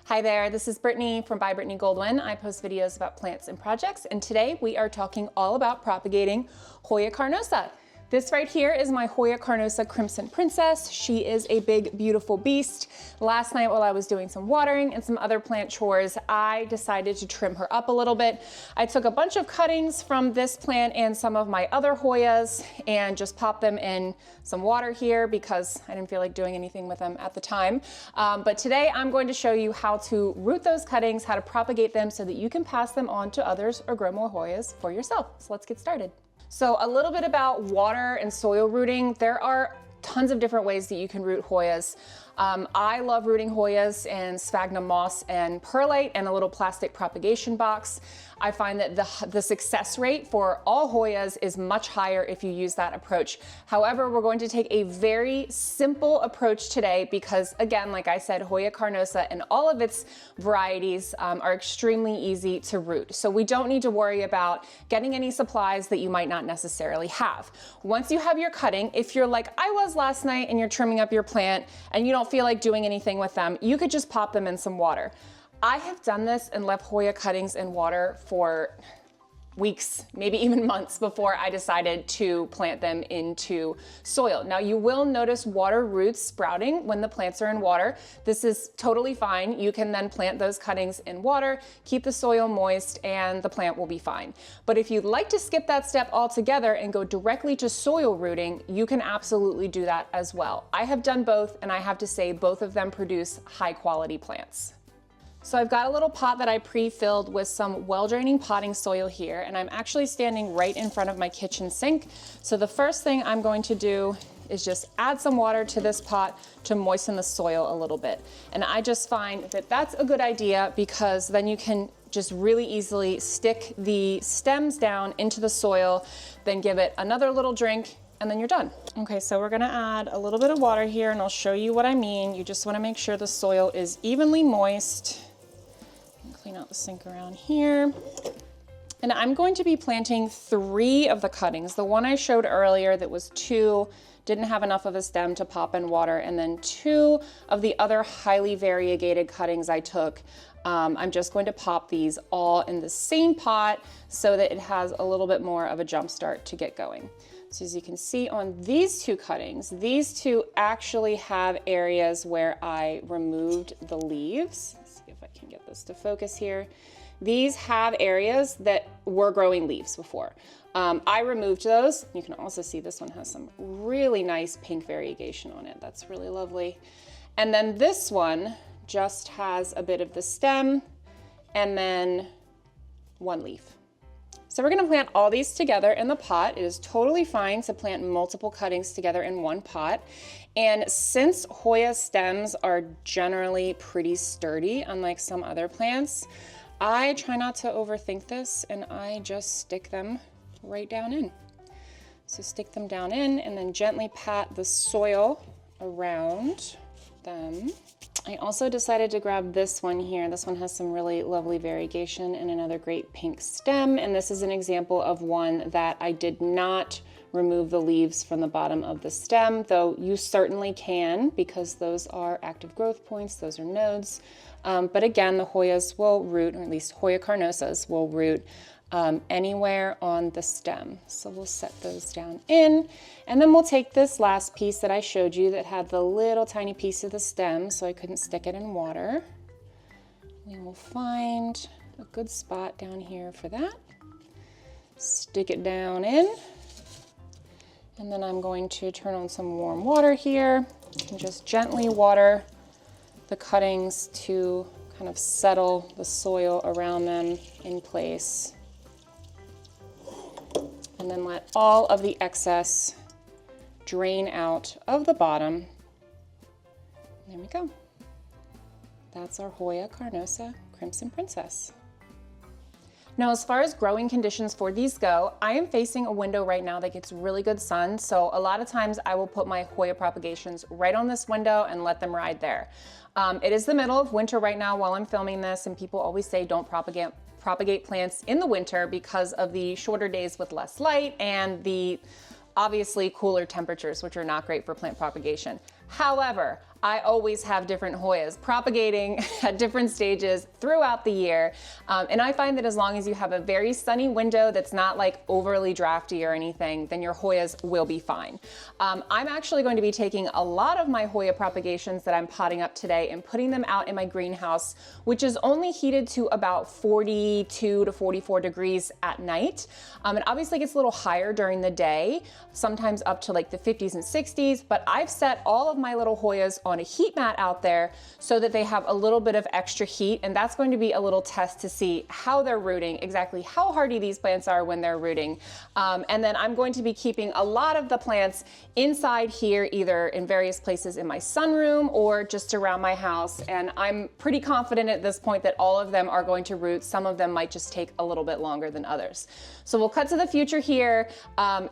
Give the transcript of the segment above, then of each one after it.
Hi there, this is Brittany from By Brittany Goldwyn. I post videos about plants and projects, and today we are talking all about propagating Hoya carnosa. This right here is my Hoya carnosa Crimson Princess. She is a big, beautiful beast. Last night while I was doing some watering and some other plant chores, I decided to trim her up a little bit. I took a bunch of cuttings from this plant and some of my other Hoyas and just popped them in some water here because I didn't feel like doing anything with them at the time. But today I'm going to show you how to root those cuttings, how to propagate them so that you can pass them on to others or grow more Hoyas for yourself. So let's get started. So a little bit about water and soil rooting. There are tons of different ways that you can root Hoyas. I love rooting Hoyas in sphagnum moss and perlite and a little plastic propagation box. I find that the success rate for all Hoyas is much higher if you use that approach. However, we're going to take a very simple approach today because, again, like I said, Hoya carnosa and all of its varieties are extremely easy to root. So we don't need to worry about getting any supplies that you might not necessarily have. Once you have your cutting, if you're like I was last night and you're trimming up your plant and you don't feel like doing anything with them, you could just pop them in some water. I have done this and left Hoya cuttings in water for weeks, maybe even months before I decided to plant them into soil. Now you will notice water roots sprouting when the plants are in water. This is totally fine. You can then plant those cuttings in water, keep the soil moist, and the plant will be fine. But if you'd like to skip that step altogether and go directly to soil rooting, you can absolutely do that as well. I have done both, and I have to say both of them produce high quality plants. So I've got a little pot that I pre-filled with some well-draining potting soil here, and I'm actually standing right in front of my kitchen sink. So the first thing I'm going to do is just add some water to this pot to moisten the soil a little bit. And I just find that that's a good idea because then you can just really easily stick the stems down into the soil, then give it another little drink, and then you're done. Okay, so we're gonna add a little bit of water here and I'll show you what I mean. You just wanna make sure the soil is evenly moist. Clean out the sink around here. And I'm going to be planting 3 of the cuttings. The one I showed earlier that was 2, didn't have enough of a stem to pop in water, and then 2 of the other highly variegated cuttings I took. I'm just going to pop these all in the same pot so that it has a little bit more of a jump start to get going. So as you can see on these 2 cuttings, these 2 actually have areas where I removed the leaves. Let's see if I can get this to focus here. These have areas that were growing leaves before. I removed those. You can also see this one has some really nice pink variegation on it. That's really lovely. And then this one just has a bit of the stem and then 1 leaf. So we're gonna plant all these together in the pot. It is totally fine to plant multiple cuttings together in one pot. And since Hoya stems are generally pretty sturdy, unlike some other plants, I try not to overthink this and I just stick them right down in. So stick them down in and then gently pat the soil around them. I also decided to grab this one here. This one has some really lovely variegation and another great pink stem. And this is an example of one that I did not remove the leaves from the bottom of the stem, though you certainly can because those are active growth points, those are nodes. But again, the Hoyas will root, or at least Hoya carnosas will root anywhere on the stem. So we'll set those down in, and then we'll take this last piece that I showed you that had the little tiny piece of the stem, so I couldn't stick it in water. We will find a good spot down here for that. Stick it down in, and then I'm going to turn on some warm water here and just gently water the cuttings to kind of settle the soil around them in place. And then let all of the excess drain out of the bottom. There we go. That's our Hoya carnosa Crimson Princess. Now, as far as growing conditions for these go, I am facing a window right now that gets really good sun. So a lot of times I will put my Hoya propagations right on this window and let them ride there. It is the middle of winter right now while I'm filming this, and people always say don't propagate plants in the winter because of the shorter days with less light and the obviously cooler temperatures, which are not great for plant propagation. However, I always have different Hoyas propagating at different stages throughout the year. And I find that as long as you have a very sunny window that's not like overly drafty or anything, then your Hoyas will be fine. I'm actually going to be taking a lot of my Hoya propagations that I'm potting up today and putting them out in my greenhouse, which is only heated to about 42 to 44 degrees at night. It obviously gets a little higher during the day, sometimes up to like the 50s and 60s, but I've set all of my little Hoyas on a heat mat out there so that they have a little bit of extra heat, and that's going to be a little test to see how they're rooting, exactly how hardy these plants are when they're rooting. And then I'm going to be keeping a lot of the plants inside here, either in various places in my sunroom or just around my house, and I'm pretty confident at this point that all of them are going to root. Some of them might just take a little bit longer than others. So we'll cut to the future here,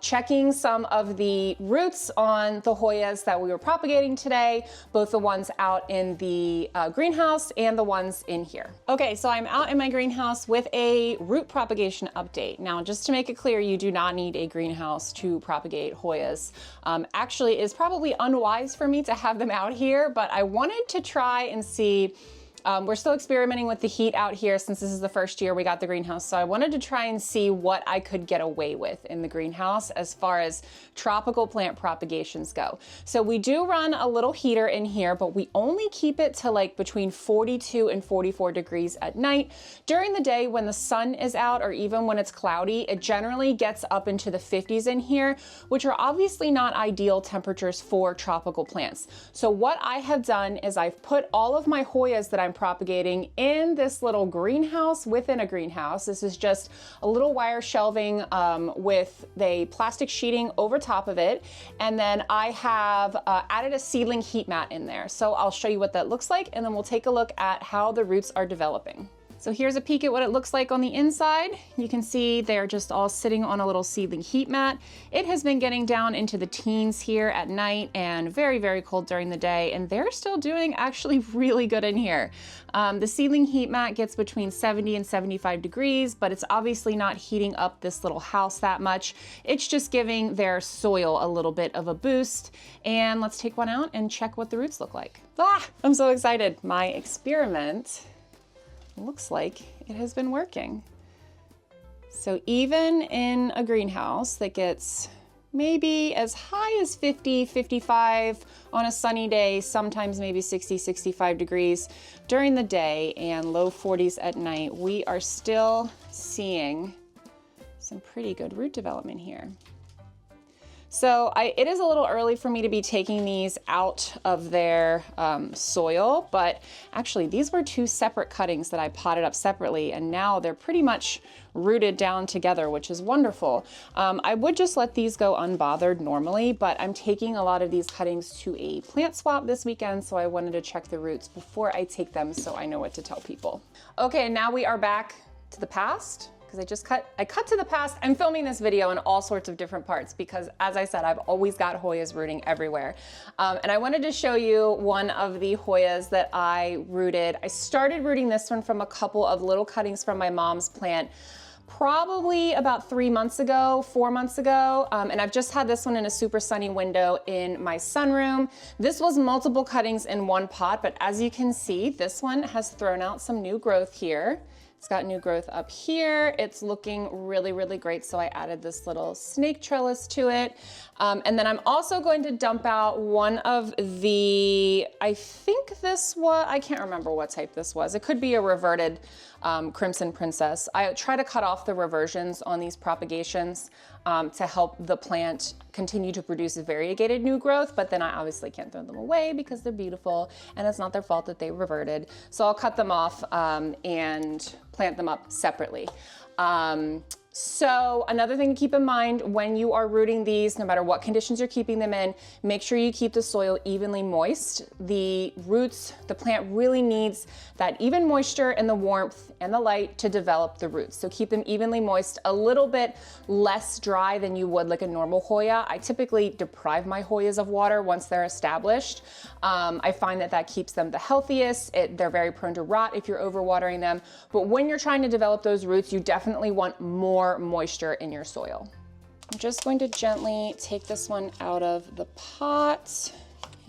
checking some of the roots on the Hoyas that we were propagating today, both the ones out in the greenhouse and the ones in here. Okay, so I'm out in my greenhouse with a root propagation update. Now, just to make it clear, you do not need a greenhouse to propagate Hoyas. Actually, it's probably unwise for me to have them out here, but I wanted to try and see. We're still experimenting with the heat out here since this is the first year we got the greenhouse. So I wanted to try and see what I could get away with in the greenhouse as far as tropical plant propagations go. So we do run a little heater in here, but we only keep it to like between 42 and 44 degrees at night. During the day when the sun is out or even when it's cloudy, it generally gets up into the 50s in here, which are obviously not ideal temperatures for tropical plants. So what I have done is I've put all of my Hoyas that I'm propagating in this little greenhouse within a greenhouse. This is just a little wire shelving with a plastic sheeting over top of it. And then I have added a seedling heat mat in there. So I'll show you what that looks like, and then we'll take a look at how the roots are developing. So here's a peek at what it looks like on the inside. You can see they're just all sitting on a little seedling heat mat. It has been getting down into the teens here at night and very, very cold during the day, and they're still doing actually really good in here. The seedling heat mat gets between 70 and 75 degrees, but it's obviously not heating up this little house that much. It's just giving their soil a little bit of a boost. And let's take one out and check what the roots look like. I'm so excited. My experiment looks like it has been working. So even in a greenhouse that gets maybe as high as 50, 55 on a sunny day, sometimes maybe 60, 65 degrees during the day and low 40s at night, we are still seeing some pretty good root development here. So it is a little early for me to be taking these out of their soil, but actually these were two separate cuttings that I potted up separately, and now they're pretty much rooted down together, which is wonderful. I would just let these go unbothered normally, but I'm taking a lot of these cuttings to a plant swap this weekend, so I wanted to check the roots before I take them so I know what to tell people. Okay, now we are back to the past, because I cut to the past. I'm filming this video in all sorts of different parts because, as I said, I've always got Hoyas rooting everywhere. And I wanted to show you one of the Hoyas that I rooted. I started rooting this one from a couple of little cuttings from my mom's plant probably about 3 months ago, 4 months ago. And I've just had this one in a super sunny window in my sunroom. This was multiple cuttings in one pot, but as you can see, this one has thrown out some new growth here. It's got new growth up here. It's looking really, really great. So I added this little snake trellis to it. And then I'm also going to dump out one of the, I think this was, I can't remember what type this was. It could be a reverted Crimson Princess. I try to cut off the reversions on these propagations to help the plant continue to produce variegated new growth, but then I obviously can't throw them away because they're beautiful and it's not their fault that they reverted. So I'll cut them off and plant them up separately. So another thing to keep in mind when you are rooting these, no matter what conditions you're keeping them in, make sure you keep the soil evenly moist. The roots, the plant really needs that even moisture and the warmth and the light to develop the roots. So keep them evenly moist, a little bit less dry than you would like a normal Hoya. I typically deprive my Hoyas of water once they're established. I find that that keeps them the healthiest. They're very prone to rot if you're overwatering them. But when you're trying to develop those roots, you definitely want more moisture in your soil. I'm just going to gently take this one out of the pot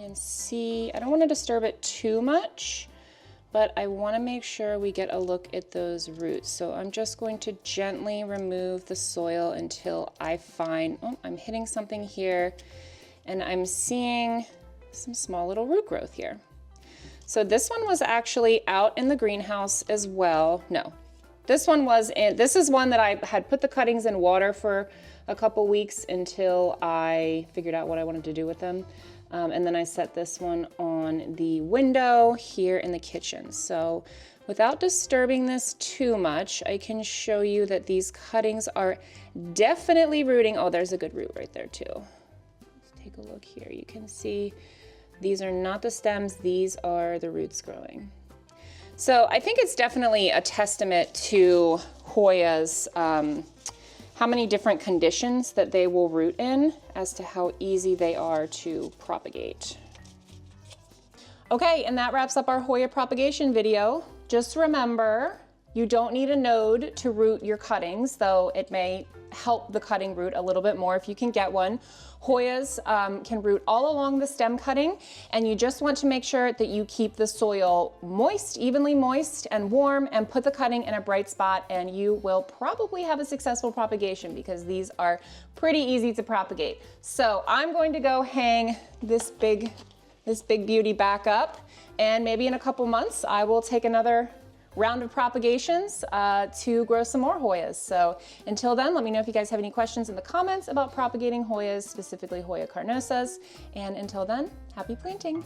can see, I don't want to disturb it too much, but I want to make sure we get a look at those roots. So I'm just going to gently remove the soil until I find, oh, I'm hitting something here, and I'm seeing some small little root growth here. So this one was actually out in the greenhouse as well. No, this one was in, this is one that I had put the cuttings in water for a couple weeks until I figured out what I wanted to do with them. And then I set this one on the window here in the kitchen. So without disturbing this too much, I can show you that these cuttings are definitely rooting. Oh, there's a good root right there too. Let's take a look here. You can see these are not the stems, these are the roots growing. So I think it's definitely a testament to Hoyas, how many different conditions that they will root in as to how easy they are to propagate. Okay, and that wraps up our Hoya propagation video. Just remember, you don't need a node to root your cuttings, though it may help the cutting root a little bit more if you can get one. Hoyas can root all along the stem cutting, and you just want to make sure that you keep the soil moist, evenly moist and warm, and put the cutting in a bright spot, and you will probably have a successful propagation because these are pretty easy to propagate. So I'm going to go hang this big beauty back up, and maybe in a couple months I will take another round of propagations to grow some more Hoyas. So until then, let me know if you guys have any questions in the comments about propagating Hoyas, specifically Hoya carnosas. And until then, happy planting.